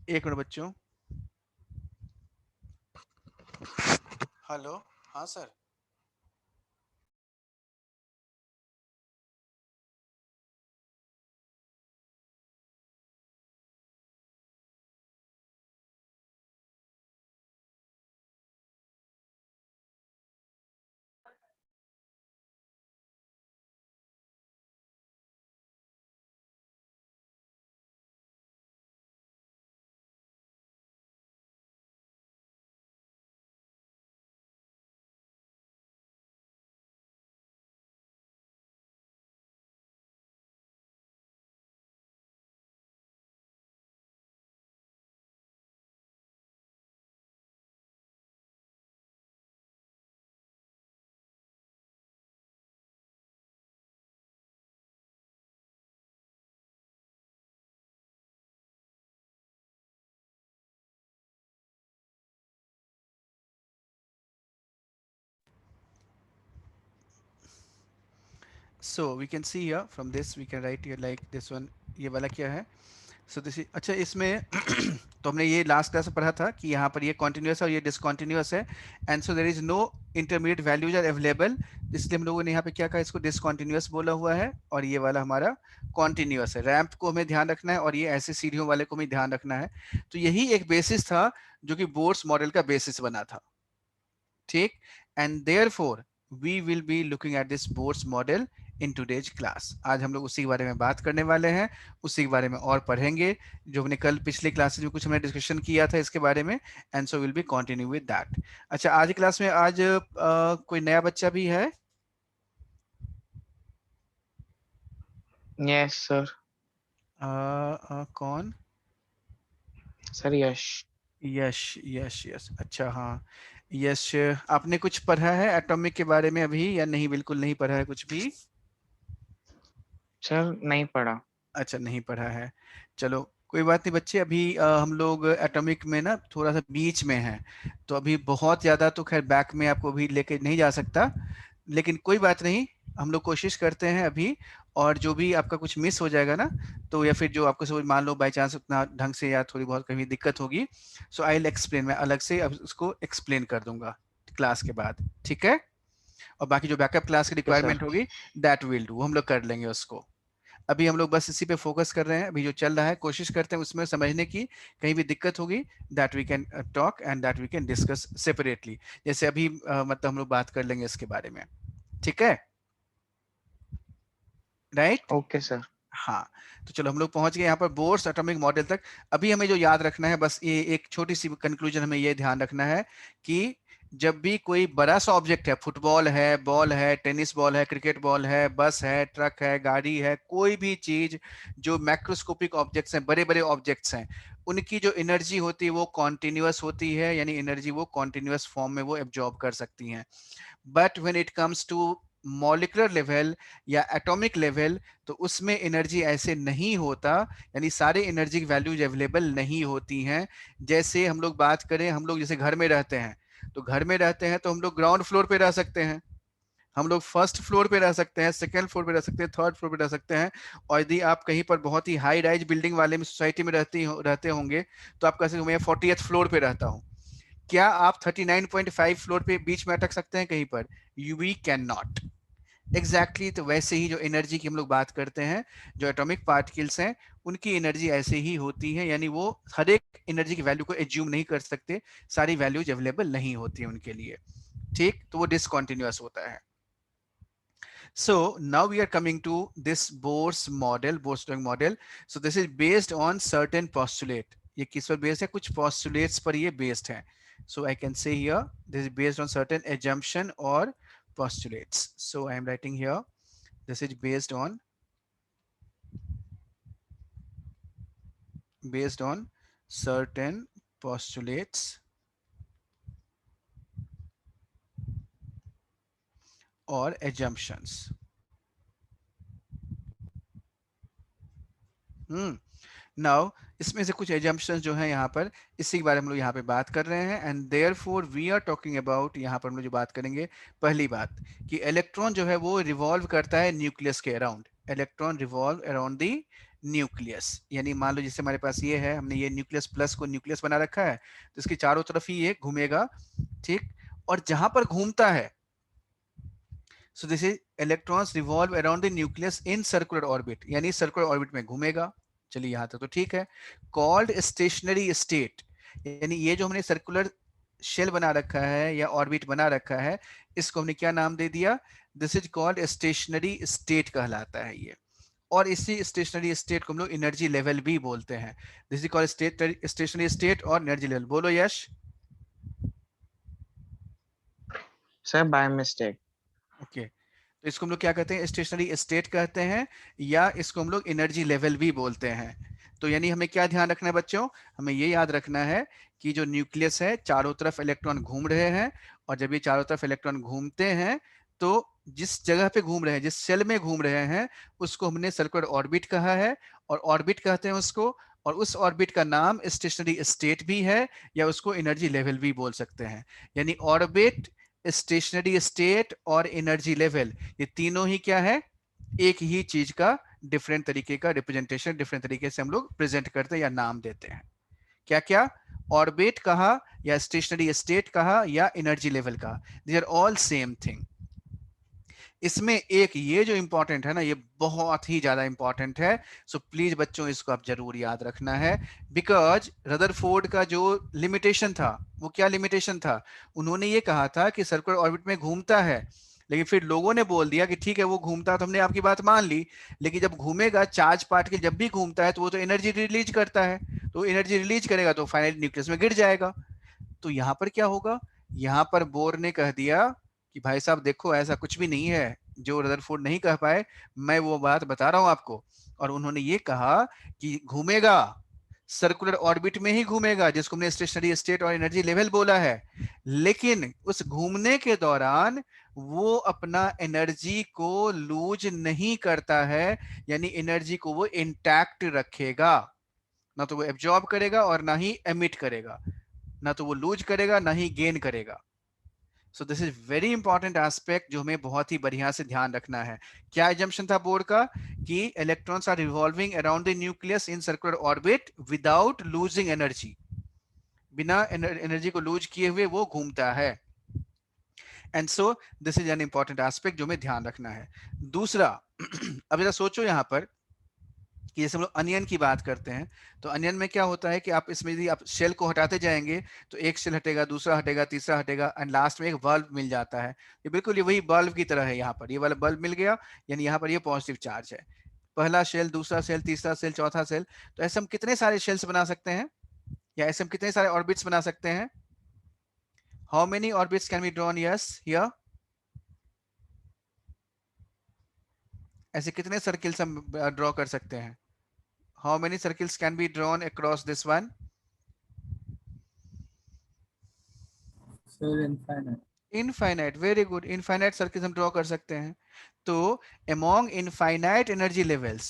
एक मिनट बच्चों। हेलो। हाँ sir. So we can see here from this we can write here like this one। ये वाला क्या है? सो दिस इज अच्छा इसमें तो हमने ये लास्ट क्लास में पढ़ा था कि यहाँ पर ये कॉन्टिन्यूस है और ये डिसकॉन्टिन्यूस है, and so there is no intermediate values are available. इसलिए हम लोगों ने यहाँ पे क्या कहा, इसको डिसकॉन्टिन्यूस बोला हुआ है, और ये वाला हमारा कॉन्टिन्यूस है। रैंप को हमें ध्यान रखना है और ये ऐसे सीढ़ियों वाले को हमें ध्यान रखना है। तो यही एक बेसिस था जो कि बोर्ड्स मॉडल का बेसिस बना था। ठीक। And therefore we will be looking at this Bohr's model in today's class. आज हम लोग उसी के बारे में बात करने वाले हैं, उसी के बारे में और पढ़ेंगे जो हमने कल पिछले क्लासेज में कुछ हमने डिस्कशन किया था इसके बारे में, and so will be continue with that. अच्छा, आज क्लास में आज कोई नया बच्चा भी है? Yes sir. कौन? सर यश। यश। यश यश, अच्छा हाँ। यश, आपने कुछ पढ़ा है एटॉमिक के बारे में अभी या नहीं? बिल्कुल नहीं पढ़ा है कुछ भी? सर नहीं पढ़ा। अच्छा, नहीं पढ़ा है। चलो कोई बात नहीं बच्चे, अभी हम लोग एटॉमिक में ना थोड़ा सा बीच में हैं, तो अभी बहुत ज़्यादा तो खैर बैक में आपको भी लेके नहीं जा सकता, लेकिन कोई बात नहीं, हम लोग कोशिश करते हैं अभी। और जो भी आपका कुछ मिस हो जाएगा ना, तो या फिर जो आपको समझ मान लो बाई चांस उतना ढंग से या थोड़ी बहुत कभी दिक्कत होगी, सो आई विल एक्सप्लेन, मैं अलग से अब उसको एक्सप्लेन कर दूंगा क्लास के बाद, ठीक है? और बाकी जो बैकअप क्लास की ओके सर। रिक्वायरमेंट होगी, दैट विल डू, हम लोग कर लेंगे उसको। अभी हम लोग बस इसी पे फोकस कर रहे हैं, अभी जो चल रहा है कोशिश करते हैं उसमें समझने की, कहीं भी दिक्कत होगी that we can talk and that we can discuss separately. जैसे अभी मतलब हम लोग बात कर लेंगे इसके बारे में, ठीक है? राइट। Okay sir. हाँ। तो चलो हम लोग पहुंच गए यहाँ पर बोर्स एटॉमिक मॉडल तक। अभी हमें जो याद रखना है बस ये एक छोटी सी कंक्लूजन, हमें ये ध्यान रखना है कि जब भी कोई बड़ा सा ऑब्जेक्ट है, फुटबॉल है, बॉल है, टेनिस बॉल है, क्रिकेट बॉल है, बस है, ट्रक है, गाड़ी है, कोई भी चीज जो मैक्रोस्कोपिक ऑब्जेक्ट्स हैं, बड़े बड़े ऑब्जेक्ट्स हैं, उनकी जो एनर्जी होती है वो कॉन्टिन्यूअस होती है, यानी एनर्जी वो कॉन्टिन्यूअस फॉर्म में वो एब्जॉर्ब कर सकती हैं। But when it comes to molecular level या एटॉमिक लेवल, तो उसमें एनर्जी ऐसे नहीं होता, यानी सारे एनर्जी की वैल्यूज अवेलेबल नहीं होती हैं। जैसे हम लोग बात करें, हम लोग जैसे घर में रहते हैं, तो घर में रहते हैं तो हम लोग ग्राउंड फ्लोर पे रह सकते हैं, हम लोग फर्स्ट फ्लोर पे रह सकते हैं, सेकंड फ्लोर पे रह सकते हैं, थर्ड फ्लोर पे रह सकते हैं। और यदि आप कहीं पर बहुत ही हाई राइज बिल्डिंग वाले में सोसाइटी में रहते होंगे, तो आप कह सकते मैं 40th फ्लोर पे रहता हूँ। क्या आप 39.5 फ्लोर पे बीच में अटक सकते हैं कहीं पर? You we can not. Exactly, तो वैसे ही जो एनर्जी की हम लोग बात करते हैं, जो एटॉमिक पार्टिकल्स हैं, उनकी एनर्जी ऐसे ही होती है, यानी वो हर एक एनर्जी की वैल्यू को एज्यूम नहीं कर सकते, सारी वैल्यूज अवेलेबल नहीं होती है उनके लिए। ठीक, तो वो डिसकॉन्टिन्यूअस होता है। So now we are coming to this Bohr's model, Bohr's model. So this is based on certain postulate. ये किस पर based है? कुछ postulates पर ये based है. So I can say here this is based on certain assumption or postulates. So I am writing here this is based on certain postulates or assumptions. Now इसमें से कुछ एजम्पशंस जो है यहाँ पर, इसी के बारे में हम लोग यहाँ पे बात कर रहे हैं, and therefore we are talking about, यहाँ पर हम लोग जो बात करेंगे, पहली बात कि इलेक्ट्रॉन जो है वो रिवॉल्व करता है न्यूक्लियस के around. Electron revolve around the nucleus. यानी मान लो जैसे हमारे पास ये है, हमने ये न्यूक्लियस प्लस को न्यूक्लियस बना रखा है, तो इसके चारों तरफ ही ये घूमेगा, ठीक। और जहां पर घूमता है, so this is electrons revolve around the nucleus in circular orbit, यानी सर्कुलर ऑर्बिट में घूमेगा। चलिए यहां तक तो ठीक है। कॉल्ड स्टेशनरी स्टेट, यानी ये जो हमने सर्कुलर शेल बना रखा है या ऑर्बिट बना रखा है, इसको हमने क्या नाम दे दिया? This is called stationary state कहलाता है ये। और इसी स्टेशनरी स्टेट को हम लोग एनर्जी लेवल भी बोलते हैं। This is called stationary state और एनर्जी लेवल। बोलो Yash. Sir by mistake. Okay, तो इसको हम लोग क्या कहते हैं? स्टेशनरी स्टेट कहते हैं, या इसको हम लोग एनर्जी लेवल भी बोलते हैं। तो यानी हमें क्या ध्यान रखना है बच्चों? हमें ये याद रखना है कि जो न्यूक्लियस है, चारों तरफ इलेक्ट्रॉन घूम रहे हैं, और जब ये चारों तरफ इलेक्ट्रॉन घूमते हैं, तो जिस जगह पे घूम रहे हैं, जिस सेल में घूम रहे हैं, उसको हमने सर्कुलर ऑर्बिट कहा है, और ऑर्बिट कहते हैं उसको। और उस ऑर्बिट का नाम स्टेशनरी स्टेट भी है, या उसको एनर्जी लेवल भी बोल सकते हैं। यानी ऑर्बिट, स्टेशनरी स्टेट और एनर्जी लेवल, ये तीनों ही क्या है? एक ही चीज का डिफरेंट तरीके का रिप्रेजेंटेशन, डिफरेंट तरीके से हम लोग प्रेजेंट करते हैं या नाम देते हैं। क्या क्या? ऑर्बिट कहा, या स्टेशनरी स्टेट कहा, या एनर्जी लेवल कहा, they are all same thing. इसमें एक ये जो इंपॉर्टेंट है ना, ये बहुत ही ज्यादा इंपॉर्टेंट है। सो प्लीज बच्चों, इसको आप जरूर याद रखना है। बिकॉज रदरफोर्ड का जो लिमिटेशन था, वो क्या लिमिटेशन था? उन्होंने ये कहा था कि सर्कुलर ऑर्बिट में घूमता है, लेकिन फिर लोगों ने बोल दिया कि ठीक है वो घूमता, तो हमने आपकी बात मान ली, लेकिन जब घूमेगा, चार्ज पार्टिकल जब भी घूमता है, तो वो तो एनर्जी रिलीज करता है, तो एनर्जी रिलीज करेगा तो फाइनल न्यूक्लियस में गिर जाएगा। तो यहां पर क्या होगा? यहां पर बोर ने कह दिया कि भाई साहब देखो, ऐसा कुछ भी नहीं है जो रदरफोर्ड नहीं कह पाए, मैं वो बात बता रहा हूं आपको। और उन्होंने ये कहा कि घूमेगा, सर्कुलर ऑर्बिट में ही घूमेगा, जिसको हमने स्टेशनरी स्टेट और एनर्जी लेवल बोला है, लेकिन उस घूमने के दौरान वो अपना एनर्जी को लूज नहीं करता है, यानी एनर्जी को वो इंटैक्ट रखेगा। ना तो वो एब्जॉर्ब करेगा और ना ही एमिट करेगा, ना तो वो लूज करेगा ना ही गेन करेगा। सो this is very important aspect, जो हमें बहुत ही बढ़िया से ध्यान रखना है। क्या एजम्पशन था बोर्ड का? कि electrons are revolving around the nucleus in circular orbit without losing energy, बिना एनर्जी को लूज किए हुए वो घूमता है। And so this is an important aspect जो हमें ध्यान रखना है। दूसरा, अब जरा सोचो यहां पर कि जैसे हम लोग अनियन की बात करते हैं, तो अनियन में क्या होता है कि आप इसमें यदि आप शेल को हटाते जाएंगे, तो एक शेल हटेगा, दूसरा हटेगा, तीसरा हटेगा, एंड लास्ट में एक बल्ब मिल जाता है। ये बिल्कुल ये वही बल्ब की तरह है। यहाँ पर ये वाला बल्ब मिल गया, यानी यहाँ पर ये पॉजिटिव चार्ज है। पहला शेल, दूसरा शेल, तीसरा शेल, चौथा शेल। तो ऐसे हम कितने सारे शेल्स बना सकते हैं, या ऐसे हम कितने सारे ऑर्बिट्स बना सकते हैं? How many orbits can be drawn? Yes here, ऐसे कितने सर्किल्स हम ड्रॉ कर सकते हैं? How many circles can be drawn across this one? Sir, infinite. Infinite, very good, infinite circle हम ड्रॉ कर सकते हैं। तो among infinite energy levels,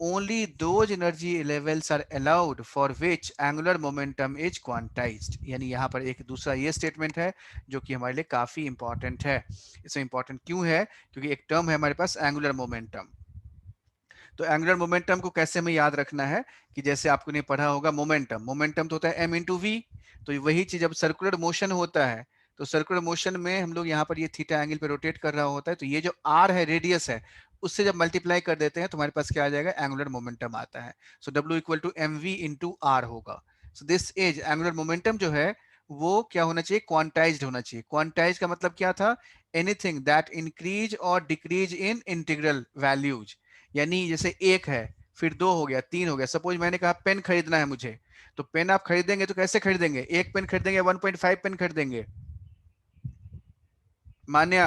only those energy levels are allowed for which angular momentum is quantized। यानी यहाँ पर एक दूसरा ये स्टेटमेंट है जो कि हमारे लिए काफी इंपॉर्टेंट है। इसमें इंपॉर्टेंट क्यों है? क्योंकि एक टर्म है हमारे पास एंगुलर मोमेंटम। तो एंगुलर मोमेंटम को कैसे हमें याद रखना है? कि जैसे आपको ने पढ़ा होगा मोमेंटम, मोमेंटम तो होता है m इंटू वी। तो वही चीज जब सर्कुलर मोशन होता है, तो सर्कुलर मोशन में हम लोग यहाँ पर ये थीटा एंगल पे रोटेट कर रहा होता है, तो ये जो r है, रेडियस है, उससे जब मल्टीप्लाई कर देते हैं तो हमारे पास क्या आ जाएगा? एंगुलर मोमेंटम आता है। So W equal to M V into R होगा। So this is angular momentum जो है वो क्या होना चाहिए? क्वांटाइज्ड होना चाहिए। क्वांटाइज का मतलब क्या था? एनीथिंग दैट इंक्रीज और डिक्रीज इन इंटीग्रल वैल्यूज। यानी जैसे एक है, फिर दो हो गया, तीन हो गया। सपोज मैंने कहा पेन खरीदना है मुझे, तो पेन आप खरीदेंगे तो कैसे खरीदेंगे? एक पेन खरीदेंगे, 1.5 पेन खरीदेंगे? मान्या,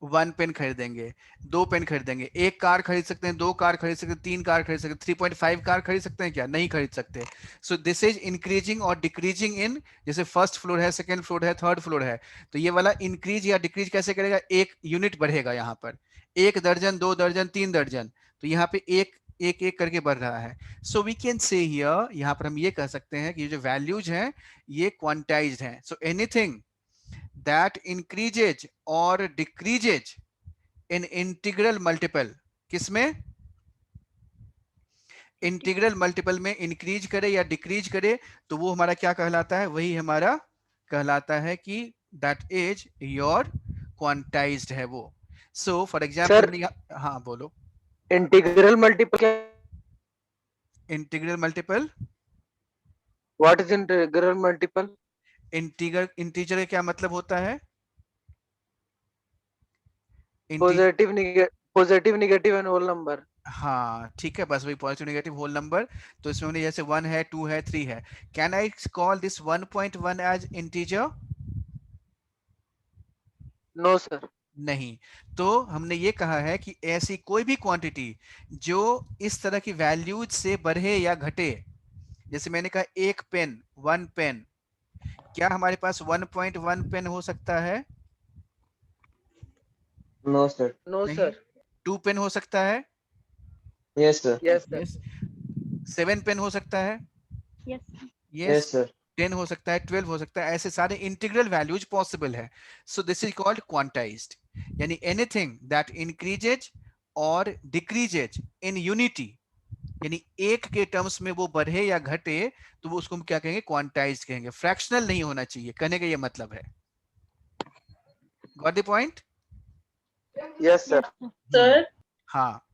1 पेन खरीदेंगे, 2 पेन खरीदेंगे। एक कार खरीद सकते हैं, 2 कार खरीद सकते हैं, 3 कार खरीद सकते हैं, 3.5 कार खरीद सकते हैं क्या? नहीं खरीद सकते। सो दिस इज इंक्रीजिंग और डिक्रीजिंग इन, जैसे फर्स्ट फ्लोर है, सेकंड फ्लोर है, थर्ड फ्लोर है, तो ये वाला इंक्रीज या डिक्रीज कैसे करेगा? एक यूनिट बढ़ेगा यहाँ पर, 1 दर्जन, 2 दर्जन, 3 दर्जन, तो यहाँ पे एक एक एक करके बढ़ रहा है। So we can say here, यहाँ पर हम ये कह सकते हैं कि ये जो वैल्यूज हैं ये क्वांटाइज्ड हैं। So anything that increases or decreases in integral multiple, किसमें? इंटीग्रल मल्टीपल में इंक्रीज करे या डिक्रीज करे तो वो हमारा क्या कहलाता है, वही हमारा कहलाता है कि दैट इज योर क्वांटाइज्ड है वो। सो फॉर एग्जाम्पल सर हमने हाँ बोलो। इंटीग्रल मल्टीपल क्या? Integral multiple, what is integral multiple? Integer का क्या मतलब होता है? Positive negative and whole number. हाँ ठीक है, बस वही पॉजिटिव नेगेटिव होल नंबर। तो इसमें हमने जैसे 1 है, 2 है, 3 है, can I call this 1.1 as integer? No sir. नहीं। तो हमने ये कहा है कि ऐसी कोई भी क्वांटिटी जो इस तरह की वैल्यूज से बढ़े या घटे, जैसे मैंने कहा एक पेन, 1 पेन, क्या हमारे पास 1.1 पेन हो सकता है? No sir. नो नहीं। सर। 2 पेन हो सकता है? Yes sir. Yes sir. Yes. 7 pen हो सकता है? Yes. यस। Yes sir. 10 हो सकता है, 12 हो सकता है, ऐसे सारे इंटीग्रल वैल्यूज पॉसिबल है। So this is called quantized, यानी एनीथिंग दैट इंक्रीजेज और डिक्रीजेज इन यूनिटी, यानी एक के टर्म्स में वो बढ़े या घटे तो वो उसको हम क्या कहेंगे, क्वांटाइज्ड कहेंगे। फ्रैक्शनल नहीं होना चाहिए, कहने का ये मतलब है। Got the point? Yes Yes, sir. sir. Sir हाँ।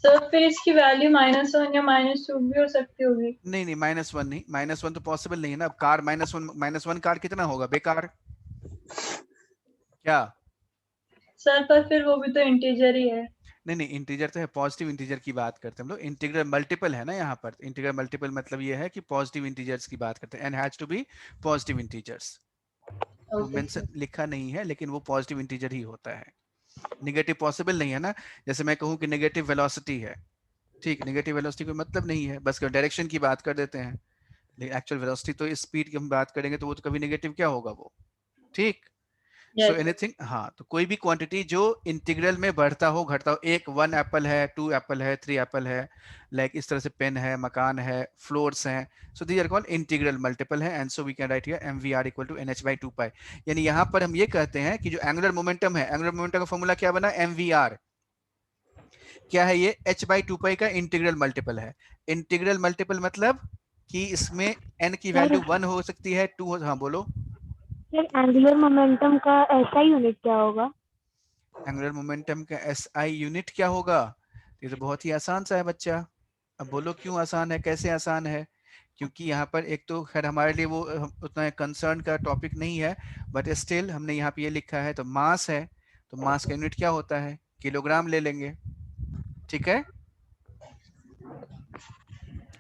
सर फिर इसकी वैल्यू -1 या -2 भी हो सकती होगी। नहीं नहीं, -1 नहीं, -1 तो पॉसिबल नहीं है ना। अब कार -1 कार कितना होगा, बेकार क्या? सर पर फिर वो भी तो इंटीजर ही है। नहीं नहीं, इंटीजर तो है, पॉजिटिव इंटीजर की बात करते हैं हम लोग। इंटीग्रल मल्टीपल है ना यहाँ पर। इंटीग्रल मल्टीपल मतलब ये है कि पॉजिटिव इंटीजर्स की बात करते हैं, and has to be positive integers. वो ओके मेंशन लिखा नहीं है, लेकिन वो पॉजिटिव इंटीजर ही होता है। नेगेटिव पॉसिबल नहीं है ना। जैसे मैं कहूँ कि नेगेटिव वेलोसिटी है, ठीक, नेगेटिव वेलोसिटी कोई मतलब नहीं है, बस डायरेक्शन की बात कर देते हैं, लेकिन एक्चुअल वेलोसिटी तो स्पीड की हम बात करेंगे तो वो तो कभी नेगेटिव क्या होगा वो, ठीक। So yes. एनीथिंग, हाँ, तो कोई भी क्वांटिटी जो इंटीग्रल में बढ़ता हो घटता हो, एक 1 एप्पल है, 2 एप्पल है, 3 एप्पल है, लाइक इस तरह से पेन है, मकान है, फ्लोर्स हैं, so these are called integral multiple है। And so we can write here mvr equal to nh/2 pi. यानी यहाँ पर हम ये कहते हैं कि जो एंगुलर मोमेंटम है, एंगुलर मोमेंटम का फॉर्मूला क्या बना, mvr क्या है, ये h/2 पाई का इंटीग्रल मल्टीपल है। इंटीग्रल मल्टीपल मतलब कि इसमें n की सर वैल्यू 1 हो सकती है, 2 हो, हाँ बोलो। सर एंगुलर मोमेंटम का ऐसा यूनिट क्या होगा? एंगुलर मोमेंटम का एसआई यूनिट क्या होगा? ये तो बहुत ही आसान सा है बच्चा। अब बोलो क्यों आसान है, कैसे आसान है? क्योंकि यहाँ पर एक तो खैर हमारे लिए वो उतना कंसर्न का टॉपिक नहीं है, बट स्टिल हमने यहाँ पे ये लिखा है, तो मास है, तो मास का यूनिट क्या होता है, किलोग्राम ले लेंगे, ठीक है।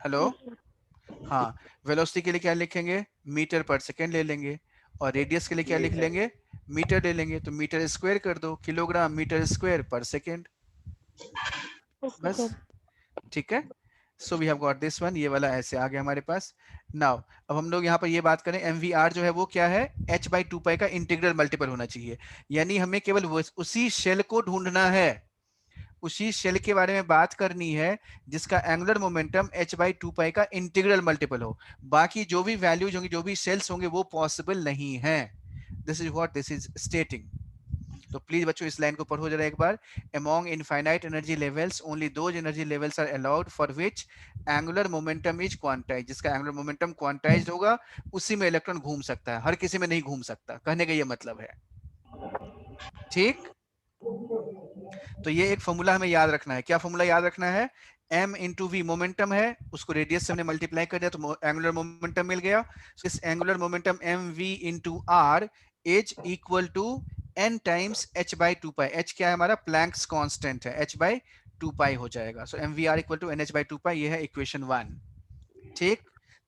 Hello, yes sir. हाँ। वेलोसिटी के लिए क्या लिखेंगे, मीटर पर सेकेंड ले लेंगे, और रेडियस के लिए क्या लिख लेंगे, मीटर ले लेंगे, तो मीटर स्क्वायर कर दो, किलोग्राम मीटर स्क्वायर पर सेकेंड, ओके बस, सर। ठीक है। So we have got this one, ये वाला ऐसे आ गया हमारे पास। नाउ अब हम लोग यहाँ पर ये बात करें, mvr जो है वो क्या है, h/2 पाई का इंटीग्रल मल्टीपल होना चाहिए। यानी हमें केवल उसी शेल को ढूंढना है, उसी शेल के बारे में बात करनी है जिसका एंगुलर मोमेंटम h/2 पाई का इंटीग्रल मल्टीपल हो। बाकी जो भी वैल्यूज होंगी, जो भी सेल्स होंगे, वो पॉसिबल नहीं है। This is what this is स्टेटिंग। तो प्लीज बच्चों इस लाइन को पढ़ो जरा एक बार। Among infinite energy levels, only those energy levels are allowed for which angular momentum is quantized। जिसका angular momentum quantized होगा उसी में इलेक्ट्रॉन घूम सकता है, हर किसी में नहीं घूम सकता, कहने का ये मतलब है, ठीक। तो ये एक फॉर्मूला हमें याद रखना है। क्या फॉर्मूला याद रखना है, m इंटू वी मोमेंटम है, उसको रेडियस से हमने मल्टीप्लाई कर दिया तो एंगुलर मोमेंटम मिल गया। इस angular momentum M V into R is equal to n times h/2 pi. h क्या है हमारा, प्लैंक्स कांस्टेंट है, h/2 पाई हो जाएगा। So M V R equal to nh/2 pi, ये है इक्वेशन 1, ठीक।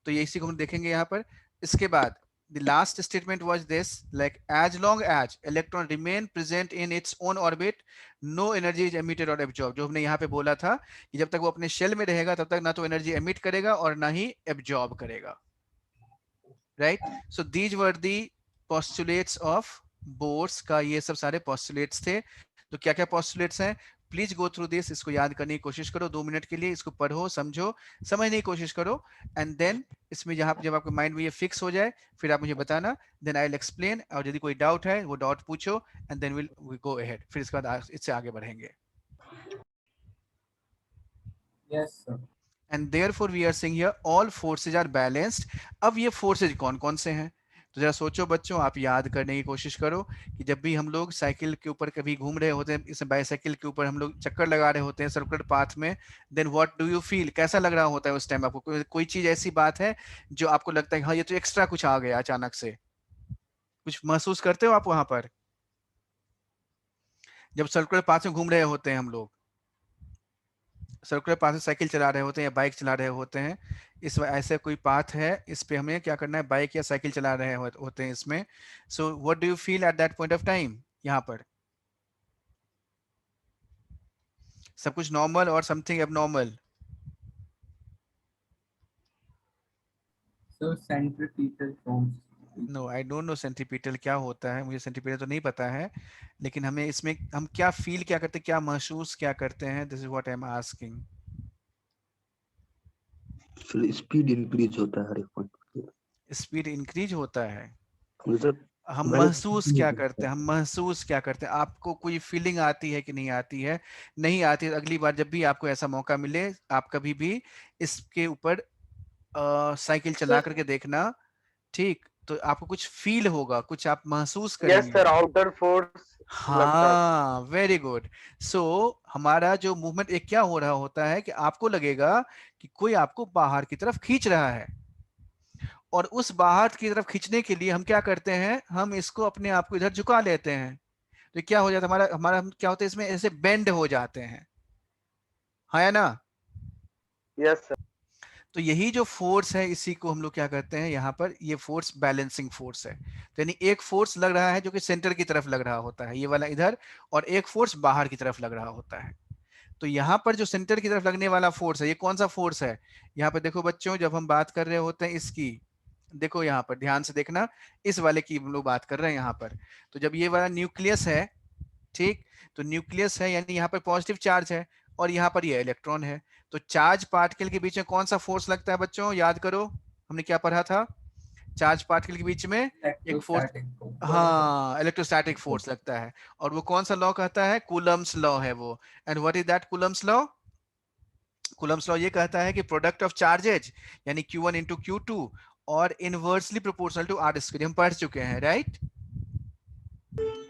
तो ये इसी को हम देखेंगे यहाँ पर। इसके बाद the last statement was this, like as long as electron remain present in its own orbit, no energy is emitted or absorbed। जो हमने यहाँ पे बोला था कि जब तक वो अपने शेल में रहेगा तब तक ना तो एनर्जी एमिट करेगा और ना ही एब्जॉर्ब करेगा, right. So these were the postulates of bourse का, ये सब सारे postulates थे। तो क्या क्या postulates हैं, प्लीज गो थ्रू दिस, इसको याद करने की कोशिश करो 2 मिनट के लिए, इसको पढ़ो, समझो, समझने की कोशिश करो, एंड देन इसमें जहां जब आपके माइंड में ये फिक्स हो जाए फिर आप मुझे बताना, देन आई विल एक्सप्लेन, और यदि कोई डाउट है वो डाउट पूछो, and then will go ahead, फिर इसके बाद इससे आगे बढ़ेंगे। Yes sir. And therefore we are saying here all forces are balanced. अब ये फोर्सेज कौन कौन से हैं, तो जरा सोचो बच्चों, आप याद करने की कोशिश करो कि जब भी हम लोग साइकिल के ऊपर कभी घूम रहे होते हैं, इस बाईसाइकिल के ऊपर हम लोग चक्कर लगा रहे होते हैं सर्कुलर पाथ में, then what do you feel, कैसा लग रहा होता है उस टाइम आपको? कोई चीज ऐसी बात है जो आपको लगता है हाँ ये तो एक्स्ट्रा कुछ आ गया अचानक से, कुछ महसूस करते हो आप वहां पर जब सर्कुलर पाथ में घूम रहे होते हैं हम लोग, सर्कुलर पाथ में साइकिल चला रहे होते हैं या बाइक चला रहे होते हैं, इस ऐसे कोई पाथ है, इस पे हमें क्या करना है, बाइक या साइकिल चला रहे होते हैं इसमें। So what do you feel at that point of time? यहाँ पर सब कुछ नॉर्मल और something abnormal? So centripetal force. No I don't know centripetal क्या होता है, मुझे सेंट्रीपिटल तो नहीं पता है, लेकिन हमें इसमें हम क्या फील क्या करते हैं, क्या महसूस क्या करते हैं, this is what I am asking. फिर स्पीड इंक्रीज होता है हर एक पॉइंट पे। स्पीड इंक्रीज होता है, मतलब हम बैलेंस महसूस क्या करते हैं, हम महसूस क्या करते हैं, आपको कोई फीलिंग आती है कि नहीं आती है? नहीं आती है, अगली बार जब भी आपको ऐसा मौका मिले आप कभी भी इसके ऊपर साइकिल चला Sir, करके देखना, ठीक, तो आपको कुछ फील होगा, कुछ आप महसूस yes करेंगे। sir, outer force लगता है। हाँ, वेरी गुड। सो हमारा जो मूवमेंट एक क्या हो रहा होता है कि आपको लगेगा कि कोई आपको बाहर की तरफ खींच रहा है, और उस बाहर की तरफ खींचने के लिए हम क्या करते हैं, हम इसको अपने आप को इधर झुका लेते हैं, तो क्या हो जाता है हमारा हमारा हम क्या होता है इसमें ऐसे बेंड हो जाते हैं, हाँ या ना? Yes sir, तो यही जो फोर्स है इसी को हम लोग क्या करते हैं यहाँ पर, ये फोर्स बैलेंसिंग फोर्स है। तो यानी एक फोर्स लग रहा है जो कि सेंटर की तरफ लग रहा होता है, ये वाला इधर, और एक फोर्स बाहर की तरफ लग रहा होता है। तो यहाँ पर जो सेंटर की तरफ लगने वाला फोर्स है, ये कौन सा फोर्स है? यहाँ पर देखो बच्चों, जब हम बात कर रहे होते हैं इसकी, देखो यहाँ पर ध्यान से देखना, इस वाले की हम लोग बात कर रहे हैं यहाँ पर। तो जब ये वाला न्यूक्लियस है, ठीक, तो न्यूक्लियस है यानी यहाँ पर पॉजिटिव चार्ज है, और यहाँ पर ये इलेक्ट्रॉन है। तो चार्ज पार्टिकल के बीच में कौन सा फोर्स लगता है बच्चों, याद करो, हमने क्या पढ़ा था? चार्ज पार्टिकल के बीच में एक फोर्स, Electrostatic force. हाँ, इलेक्ट्रोस्टैटिक फोर्स लगता है, और वो कौन सा लॉ कहता है? कूलम्स लॉ है वो। And what is that Coulomb's law? Coulomb's law ये कहता है कि प्रोडक्ट ऑफ चार्जेज यानी Q1 into Q2 और inversely proportional to R square, हम पढ़ चुके हैं, राइट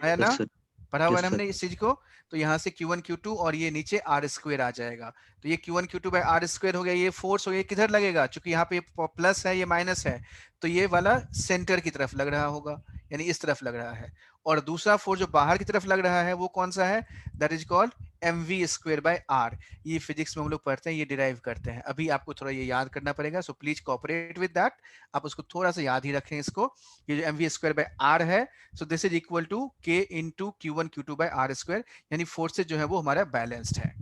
है ना? यस सर, पढ़ा हुआ है यस ना सर। हमने इस चीज को। तो यहाँ से Q1 Q2 और ये नीचे आर स्क्वायर आ जाएगा, तो ये Q1 Q2 by R square हो गया, ये फोर्स हो गया, किधर लगेगा, क्योंकि यहाँ पे प्लस है ये माइनस है, तो ये वाला सेंटर की तरफ लग रहा होगा, यानी इस तरफ लग रहा है। और दूसरा फोर्स जो बाहर की तरफ लग रहा है वो कौन सा है? That is called mv square by R. ये फिजिक्स में हम लोग पढ़ते हैं, ये डिराइव करते हैं, अभी आपको थोड़ा ये याद करना पड़ेगा, so please cooperate with that, आप उसको थोड़ा सा याद ही रखें इसको। ये जो mv स्क्वायर बाय आर है, so this is equal to k into Q1 Q2 by R square, यानी फोर्सेज जो है वो हमारा बैलेंस्ड है,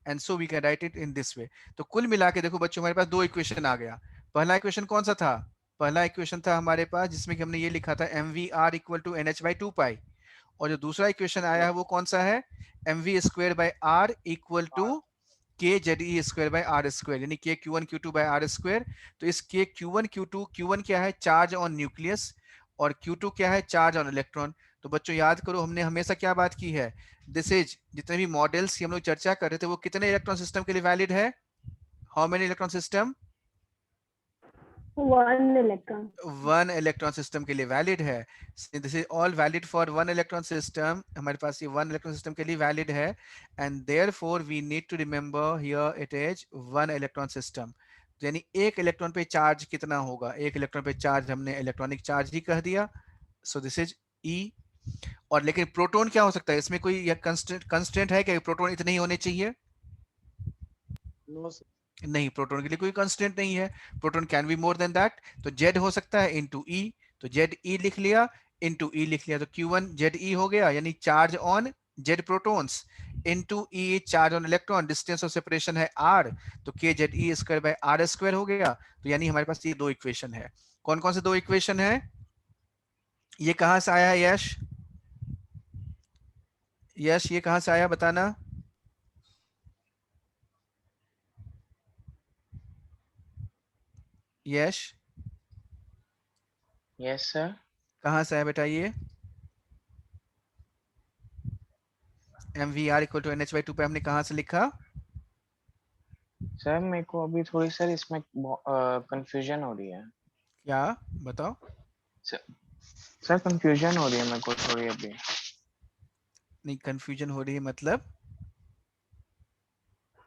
and so we can write it in this way. तो कुल मिला के देखो बच्चों, हमारे पास दो इक्वेशन आ गया। पहला इक्वेशन कौन सा था? पहला इक्वेशन था हमारे पास जिसमें कि हमने ये लिखा था mvr equal to nh by 2 pi, और जो दूसरा इक्वेशन आया है वो कौन सा है? mv square by R equal to K Z E square by R square, यानी K Q1 Q2 by R square. तो इस के Q1 Q2, Q1 क्या है? चार्ज ऑन न्यूक्लियस, और Q2 क्या है? Charge on electron. तो बच्चों याद करो, हमने हमेशा क्या बात की है, दिस इज जितने भी मॉडल्स की हम लोग चर्चा कर रहे थे वो कितने इलेक्ट्रॉन सिस्टम के लिए वैलिड है? How many electron system? 1 electron. One electron system के लिए वैलिड है। This is all valid for one electron system, हमारे पास ये वन इलेक्ट्रॉन सिस्टम के लिए वैलिड है, and therefore we need to remember here it is one electron system. यानी एक इलेक्ट्रॉन पे चार्ज कितना होगा? एक इलेक्ट्रॉन पे चार्ज हमने इलेक्ट्रॉनिक चार्ज ही कह दिया, सो दिस इज E। और लेकिन प्रोटॉन क्या हो सकता है इसमें? कोई यह कंस्टेंट है कि प्रोटॉन इतने ही होने चाहिए? no sir, नहीं, प्रोटॉन के लिए कोई कंस्टेंट नहीं है, proton can be more than that. तो जेड हो सकता है इनटू ई, तो जेड ई लिख लिया, इनटू ई लिख लिया, तो Q1 जेड ई हो गया, यानी charge on Z protons, into E charge on electron, distance of separation है r, तो k Z E square by R square हो गया। तो यानी हमारे पास ये दो इक्वेशन है। कौन कौन से दो इक्वेशन है? ये कहां से आया है यश? यश ये कहां से आया बताना? यश Yes sir. कहां से आया बेटा ये? mvr equal to nh by 2 पे हमने कहां से लिखा? सर मेरे को अभी थोड़ी सर इसमें कंफ्यूजन हो रही है क्या बताओ? सर कंफ्यूजन हो रही है मेरे को थोड़ी अभी नहीं, कंफ्यूजन हो रही है मतलब?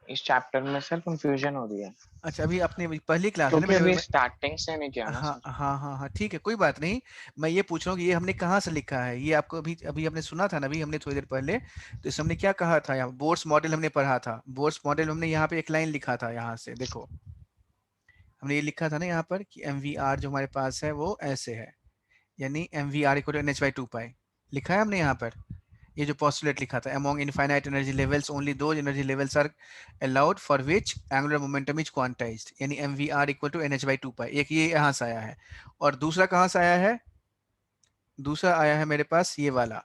इस चैप्टर में सर कंफ्यूजन हो रही है अच्छा, अभी अपने पहली क्लास है ना क्योंकि बेटा? अभी स्टार्टिंग से नहीं किया ना हाँ सर। हाँ हाँ हाँ, ठीक है, कोई बात नहीं। मैं ये पूछ रहा हूँ कि ये हमने कहाँ से लिखा है, ये आपको अभी अभी हमने सुना था ना, अभी हमने थोड़ी देर पहले, तो इस हमने क्या कहा था, यहाँ बोर्ड्स मॉडल हमने पढ़ा था। बोर्ड्स मॉडल हमने यहाँ पे एक लाइन लिखा था, यहाँ से देखो, हमने ये लिखा था ना यहाँ पर कि एम वी आर जो हमारे पास है वो ऐसे है, यानी M V R equal to N H by two pi, लिखा है हमने यहाँ पर। ये जो पोस्टुलेट लिखा था, among infinite energy levels only those energy levels are allowed for which angular momentum is quantized, यानी mvr equal to nh by 2 pi। एक ये यहाँ से आया है, और दूसरा कहाँ से आया है? दूसरा आया है मेरे पास ये वाला,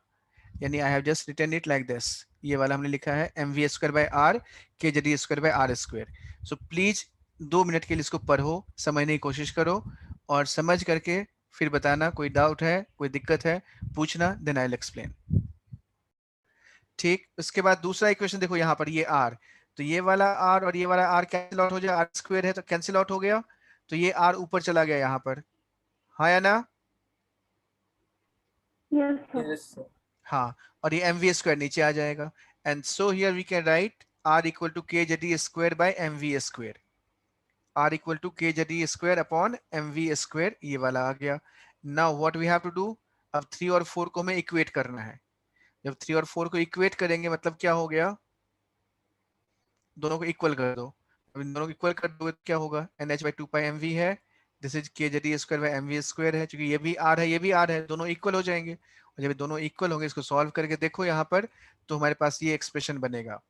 यानी I have just written it like this. ये वाला हमने लिखा है mv square by R K JD square by R square. So please 2 minute के लिए इसको पढ़ो, समझने की कोशिश करो, और समझ करके फिर बताना, कोई डाउट है, कोई दिक्कत है, पूछना, देन आई विल एक्सप्लेन। ठीक, उसके बाद दूसरा इक्वेशन देखो यहाँ पर, ये r, तो ये वाला r और ये वाला r कैंसिल आउट हो जाए, r स्क्वायर है तो कैंसिल आउट हो गया, तो ये r ऊपर चला गया यहाँ पर, हाँ या ना? Yes, sir. Yes, sir. हाँ, और ये mv स्क्वायर नीचे आ जाएगा, and so here we can write r equal to K JD square by mv square, r equal to K JD square upon mv square, ये वाला आ गया। Now what we have to do, अब 3 और 4 को हमें इक्वेट करना है। जब 3 और 4 को इक्वेट करेंगे मतलब क्या हो गया, दोनों को इक्वल कर दो। अब इन दोनों को इक्वल कर दो तो क्या होगा, N H by two pi M V है, this is K JD square by M V square है, क्योंकि ये भी आर है ये भी आर है, दोनों इक्वल हो जाएंगे। और जब दोनों इक्वल होंगे, इसको सॉल्व करके देखो यहाँ पर, तो हमारे पास ये एक्सप्रेशन बनेगा।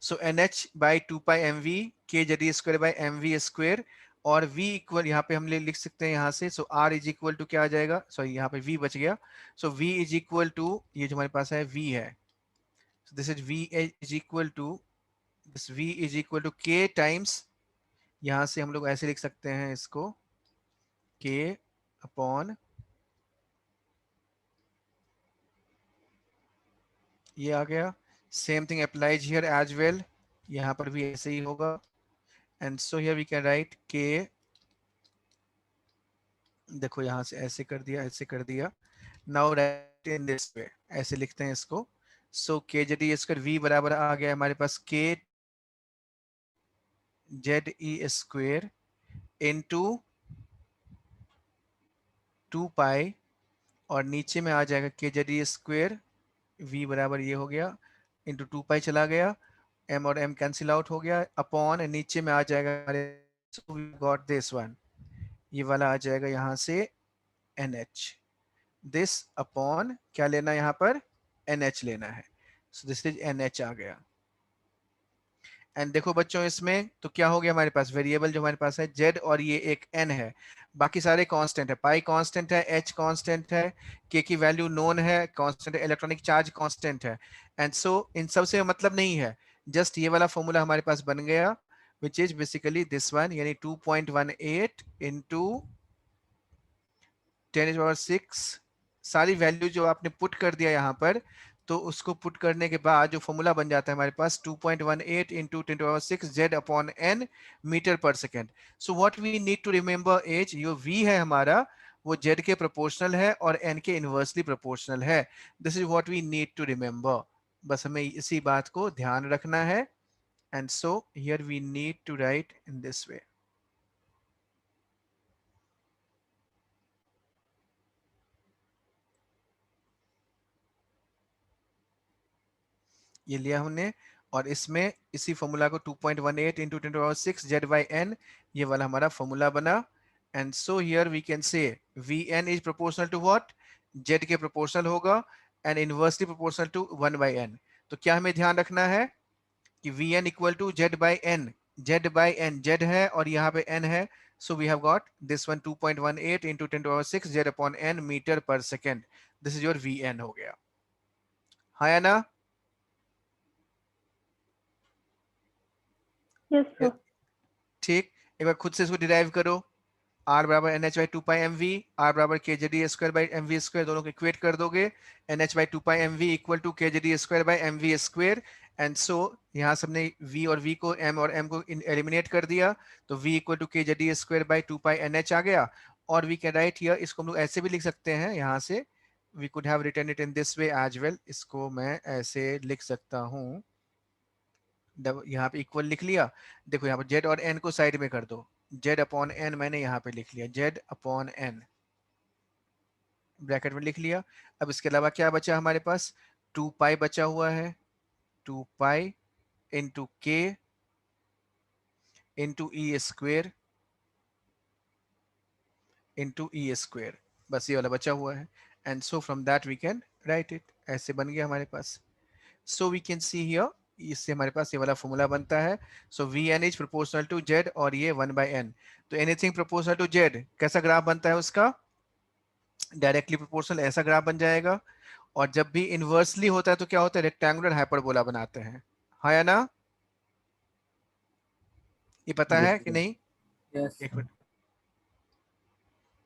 So N H by two pi M V K JD square by M V square, और v इक्वल यहाँ पे हम लिख सकते हैं यहाँ से, so r is equal to क्या आ जाएगा, सॉरी यहाँ पे v बच गया, so v is equal to, ये जो हमारे पास है v है, so this is v is equal to, this v is equal to k times, यहां से हम लोग ऐसे लिख सकते हैं इसको, k अपॉन, ये आ गया, same thing applies here as well, यहाँ पर भी ऐसे ही होगा, and so here we can write k, देखो यहाँ से ऐसे कर दिया, ऐसे कर दिया, नाउ राइट इन दिस वे, ऐसे लिखते हैं इसको, सो के जेडी स्क्वायर v बराबर आ गया हमारे पास k Z E square into 2 pi, और नीचे में आ जाएगा के जेड ई स्क्वायर, v बराबर ये हो गया, इंटू 2 पाई चला गया, m और m कैंसिल आउट हो गया, अपॉन नीचे में आ जाएगा हमारे, so we got this one, ये वाला आ जाएगा यहाँ से NH, दिस अपॉन क्या लेना है यहाँ पर, NH लेना है, सो दिस इज NH आ गया। एंड देखो बच्चों इसमें तो क्या हो गया, हमारे पास वेरिएबल जो हमारे पास है z, और ये एक n है, बाकी सारे कांस्टेंट है, पाई कांस्टेंट है, h कांस्टेंट है, k की वैल्यू नोन है, कांस्टेंट है, इलेक्ट्रॉनिक चार्ज कांस्टेंट है, एंड सो इन सब से मतलब नहीं है, जस्ट ये वाला फॉर्मूला हमारे पास बन गया, which is basically this one, यानी 2.18 इंटू 10⁶, सारी वैल्यू जो आपने पुट कर दिया यहाँ पर, तो उसको पुट करने के बाद जो फॉर्मूला बन जाता है हमारे पास 2.18 into 10⁶ z upon n meter पर second. So what we need to remember is, जो v है हमारा वो z के प्रोपोर्शनल है और n के इनवर्सली प्रोपोर्शनल है, this is what we need to remember, बस हमें इसी बात को ध्यान रखना है, and so here we need to write in this way. ये लिया हमने, और इसमें इसी फॉर्मूला को 2.18 इंटू 10⁶ z बाई n, ये वाला हमारा फॉर्मूला बना, and so here we can say vn is proportional to what, z के प्रोपोर्शनल होगा, and inversely proportional to 1 by n। तो क्या हमें ध्यान रखना है कि vn equal to z by n, z by n z है और यहाँ पे n है, so we have got this one 2.18 into 10⁶ z upon n meter पर second, this is your vn हो गया, हाँ या ना? Yes, sir. ठीक, एक बार खुद से इसको डिराइव करो, r बराबर N H by two pi M V, R बराबर K J D square by M V square, दोनों को इक्वेट कर दोगे, N H by two pi M V equal to K J D square by M V square, and so यहाँ से हमने v और v को m और m को एलिमिनेट कर दिया, तो v equal to K Z square by 2 pi NH आ गया। और वी कैन राइट हियर, इसको हम लोग ऐसे भी लिख सकते हैं, यहाँ से we could have written it in this way as well. इसको मैं ऐसे लिख सकता हूँ, यहाँ पे इक्वल लिख लिया। देखो यहाँ पर z और n को साइड में कर दो, z अपॉन n मैंने यहाँ पे लिख लिया, z अपॉन n ब्रैकेट में लिख लिया। अब इसके अलावा क्या बचा हमारे पास, 2 पाई बचा हुआ है, 2 pi into K into E square into E square, बस ये वाला बचा हुआ है। And so from that we can write it, ऐसे बन गया हमारे पास। So we can see here, इससे हमारे पास ये वाला फॉर्मूला बनता है। So we N is proportional to Z और ये 1/n। तो एनीथिंग प्रोपोर्शनल टू जेड कैसा ग्राफ बनता है उसका, डायरेक्टली प्रोपोर्शनल ऐसा ग्राफ बन जाएगा। और जब भी इनवर्सली होता है तो क्या होता है, रेक्टेंगुलर हाइपरबोला बनाते हैं, हाँ या ना, ये पता है कि नहीं? Yes. एक मिनट,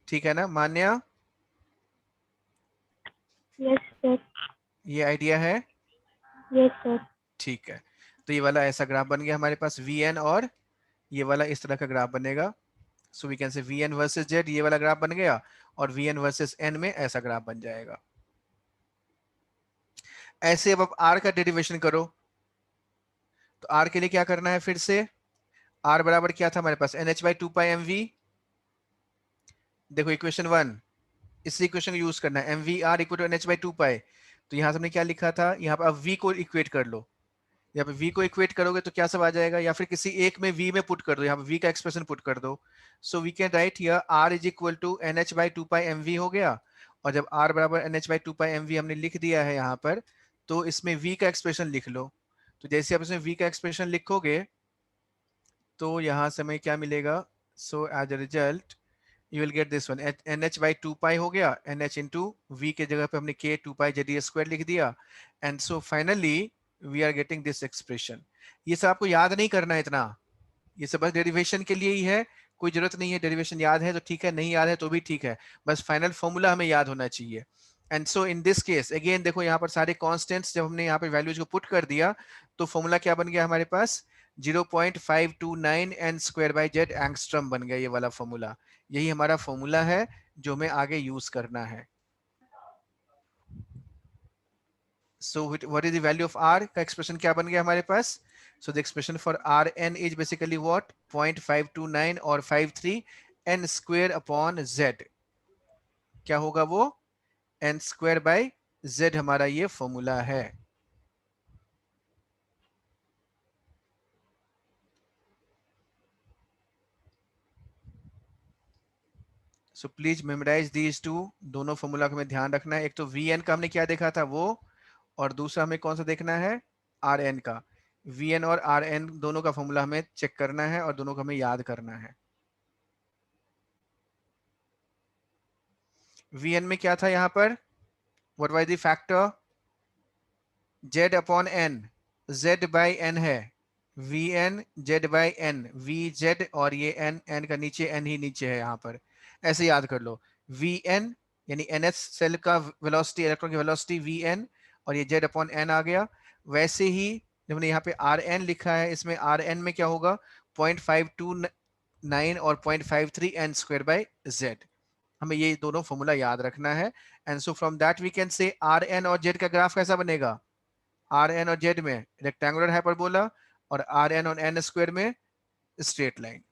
ठीक है ना मान्या, यस सर। ये आइडिया है? Yes sir. ठीक है, तो ये वाला ऐसा ग्राफ बन गया हमारे पास Vn, और ये वाला इस तरह का ग्राफ बनेगा। So we can say Vn versus Z, ये वाला ग्राफ बन गया, और Vn वर्सेस n में ऐसा ग्राफ बन जाएगा। ऐसे अब आप R का डेरिवेशन करो, तो R के लिए क्या करना है, फिर से R बराबर क्या था हमारे पास, NH/2 पाई mv। देखो इक्वेशन 1, इस इक्वेशन को यूज करना है, mvr इक्वल टू NH/2 पाई। तो यहाँ से हमने क्या लिखा था, यहाँ पर अब v को इक्वेट कर लो, यहाँ पे v को इक्वेट करोगे तो क्या सब आ जाएगा, या फिर किसी एक में v में पुट कर दो, यहाँ पे v का एक्सप्रेशन पुट कर दो। So we can write here r is equal to NH/2 pi mv हो गया। और जब r बराबर NH/2 पाई mv हमने लिख दिया है यहाँ पर, तो इसमें v का एक्सप्रेशन लिख लो। तो जैसे आप इसमें v का एक्सप्रेशन लिखोगे तो यहाँ से हमें क्या मिलेगा, so as a result you will get this one, NH/2 pi हो गया, NH into V के जगह पे हमने K 2 पाई ZD स्क्वायर लिख दिया। And so finally we are getting this expression. ये सब आपको याद नहीं करना है इतना, ये सब बस डेरिवेशन के लिए ही है, कोई जरूरत नहीं है, डेरिवेशन याद है तो ठीक है, नहीं याद है तो भी ठीक है, बस फाइनल फॉर्मूला हमें याद होना चाहिए। And so in this case again देखो यहाँ पर सारे कॉन्स्टेंट्स जब हमने यहाँ पे वैल्यूज को पुट कर दिया तो फॉर्मूला क्या बन गया हमारे पास, 0.529 n square by Z angstrom बन गया ये वाला फॉर्मूला। यही हमारा फॉर्मूला है जो हमें आगे यूज करना है। So what is the value of r का एक्सप्रेशन क्या बन गया हमारे पास, so the expression for Rn is basically what, 0.529 और 53 n स्क्वायर अपॉन z, क्या होगा वो, n स्क्वायर बाई z हमारा ये फॉर्मूला है। So please memorise these two, दोनों फॉर्मूला को हमें ध्यान रखना है। एक तो Vn का हमने क्या देखा था वो, और दूसरा हमें कौन सा देखना है, Rn का। Vn और Rn दोनों का फॉर्मूला हमें चेक करना है और दोनों को हमें याद करना है। Vn में क्या था यहाँ पर, what was the factor, z upon n, z by n है, Vn z by n, Vz और ये n का नीचे n ही नीचे है यहाँ पर, ऐसे याद कर लो। Vn यानी NH सेल का वेलोसिटी, इलेक्ट्रॉन की वेलोसिटी Vn, और ये z अपॉन n आ गया। वैसे ही जब हमने यहाँ पे Rn लिखा है, इसमें Rn में क्या होगा, 0.529 और 0.53 n स्क्वायर बाई z। हमें ये दोनों फॉर्मूला याद रखना है। And so from that we can say Rn और z का ग्राफ कैसा बनेगा, Rn और z में रेक्टेंगुलर हाइपरबोला और Rn और n स्क्वायर में स्ट्रेट लाइन।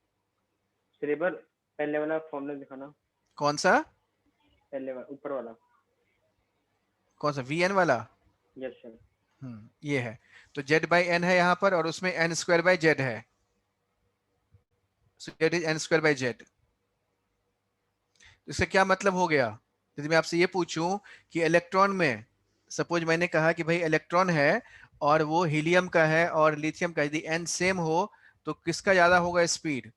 श्रीबर पहले वाला फॉर्मूला दिखाना, कौन सा, पहले वाला ऊपर वाला, कौन सा, Vn वाला, यस सर। ये है। तो z बाई n है यहाँ पर और उसमें n स्क्वायर बाई z है, सो z is n square by z। इसका क्या मतलब हो गया, यदि मैं आपसे ये पूछूं कि इलेक्ट्रॉन में, सपोज मैंने कहा कि भाई इलेक्ट्रॉन है और वो हीलियम का है और लिथियम का, यदि n सेम हो तो किसका ज्यादा होगा स्पीड,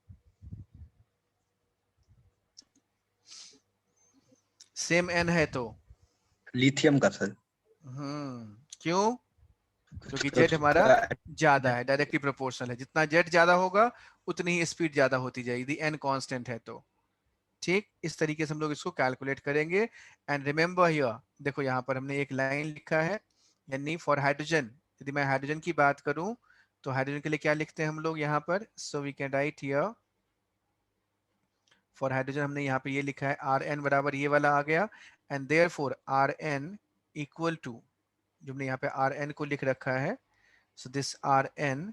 सेम n है तो लिथियम का सर। क्यों, क्योंकि जेड हमारा ज्यादा है, डायरेक्टली प्रोपोर्शनल है, जितना जेड ज्यादा होगा उतनी ही स्पीड ज्यादा होती जाएगी, n कांस्टेंट है तो। ठीक, इस तरीके से हम लोग इसको कैलकुलेट करेंगे। एंड रिमेंबर हियर, देखो यहाँ पर हमने एक लाइन लिखा है, यानी फॉर हाइड्रोजन यदि मैं हाइड्रोजन की बात करूं तो हाइड्रोजन के लिए क्या लिखते हैं हम लोग यहाँ पर, so we can write here for hydrogen हमने यहाँ पे ये लिखा है Rn बराबर ये वाला आ गया, and therefore Rn equal to, जो हमने यहाँ पे Rn को लिख रखा है, सो दिस Rn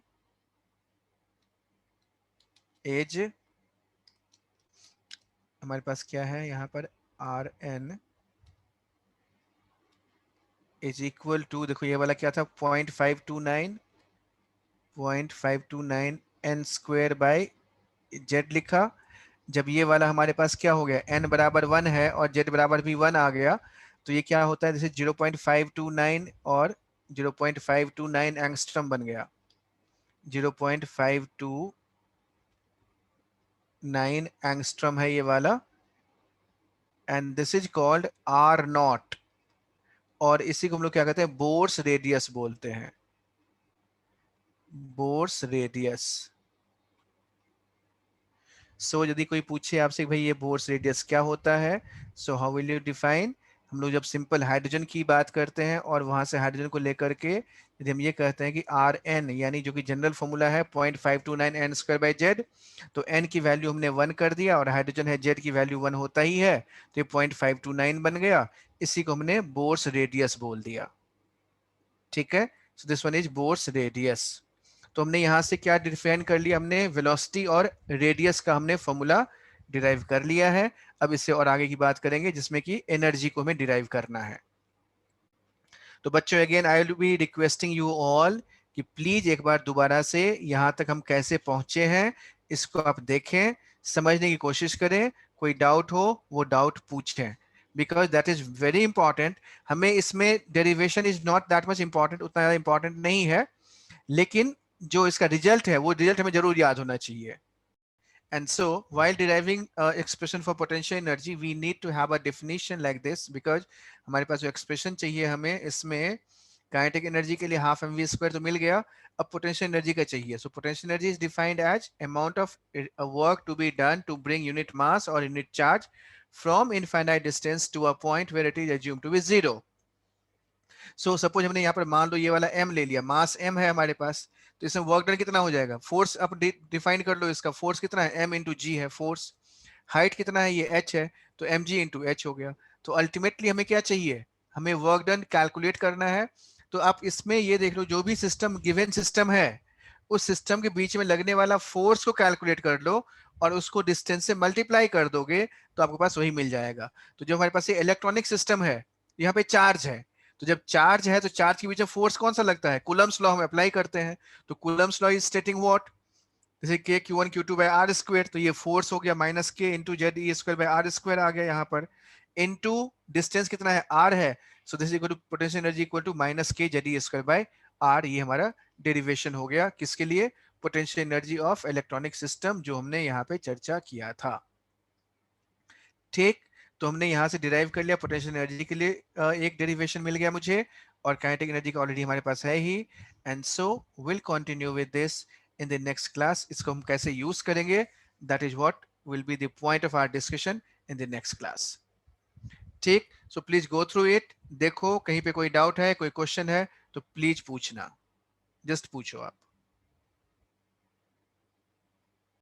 इज, हमारे पास क्या है यहाँ पर, Rn इज इक्वल टू, देखो ये वाला क्या था 0.529 n स्क्वायर बाय z लिखा। जब ये वाला हमारे पास क्या हो गया, n बराबर 1 है और z बराबर भी 1 आ गया, तो ये क्या होता है, जैसे 0.529 और 0.529 एंगस्ट्रम बन गया, 0.529 एंगस्ट्रम है ये वाला, and this is called R naught, और इसी को हम लोग क्या कहते हैं, बोर्स रेडियस बोलते हैं, बोर्स रेडियस। सो यदि कोई पूछे आपसे भाई ये बोर्स रेडियस क्या होता है, so how will you define, हम लोग जब सिंपल हाइड्रोजन की बात करते हैं और वहां से हाइड्रोजन को लेकर के यदि हम ये कहते हैं कि आर एन, यानी जो कि जनरल फॉर्मूला है 0.529 एन स्क्वायर बाई जेड, तो एन की वैल्यू हमने 1 कर दिया और हाइड्रोजन है जेड की वैल्यू 1 होता ही है, तो ये 0.529 बन गया, इसी को हमने बोर्स रेडियस बोल दिया। ठीक है, so this one is Bohr's radius. तो हमने यहाँ से क्या डिफाइन कर लिया, हमने वेलोसिटी और रेडियस का हमने फॉर्मूला डिराइव कर लिया है। अब इससे और आगे की बात करेंगे जिसमें कि एनर्जी को हमें डिराइव करना है। तो बच्चों again I will be requesting you all कि प्लीज एक बार दोबारा से यहाँ तक हम कैसे पहुंचे हैं इसको आप देखें, समझने की कोशिश करें, कोई डाउट हो वो डाउट पूछें, because that is very important. हमें इसमें derivation is not that much important, उतना ज्यादा इंपॉर्टेंट नहीं है, लेकिन जो इसका रिजल्ट है वो रिजल्ट हमें जरूर याद होना चाहिए। And so while deriving expression for potential energy we need to have a definition like this, because हमारे पास जो expression चाहिए हमें, इसमें kinetic energy के लिए half mv square तो मिल गया, अब potential energy का चाहिए। So potential energy is defined as amount of work to be done to bring unit mass or unit charge from infinite distance to a point where it is assumed to be zero. So suppose हमने यहाँ पर मान लो ये वाला m ले लिया, मास m है हमारे पास, तो इसमें वर्क डन कितना हो जाएगा, फोर्स आप डिफाइन कर लो, इसका फोर्स कितना है, m इंटू जी है फोर्स, हाइट कितना है, ये h है, तो mg इंटू h हो गया। तो अल्टीमेटली हमें क्या चाहिए, हमें वर्क डन कैलकुलेट करना है। तो आप इसमें ये देख लो, जो भी सिस्टम गिवन सिस्टम है उस सिस्टम के बीच में लगने वाला फोर्स को कैलकुलेट कर लो और उसको डिस्टेंस से मल्टीप्लाई कर दोगे तो आपके पास वही मिल जाएगा। तो जो हमारे पास ये इलेक्ट्रॉनिक सिस्टम है, यहाँ पे चार्ज है, तो जब चार्ज है तो चार्ज के बीच में फोर्स कौन सा लगता है, कूलम्स लॉ हम अप्लाई करते हैं, तो Coulomb's law is stating what, जैसे k q1 q2 by r square, तो ये फोर्स हो गया minus k into Z E square by R square आ गया यहाँ पर, इनटू डिस्टेंस कितना है r है, so this is equal to potential energy equal to minus k Z E square by r। ये हमारा डेरिवेशन हो गया किसके लिए, potential energy of electronic system, जो हमने यहाँ पे चर्चा किया था। ठीक, तो हमने यहाँ से डिराइव कर लिया, पोटेंशियल एनर्जी के लिए एक डेरिवेशन मिल गया मुझे, और काइनेटिक एनर्जी का ऑलरेडी हमारे पास है ही। And so will continue with this in the next class. इसको हम कैसे यूज करेंगे, that is what will be the point of our discussion in the next class. ठीक, so please go through it, देखो कहीं पे कोई डाउट है, कोई क्वेश्चन है तो प्लीज पूछना, जस्ट पूछो आप।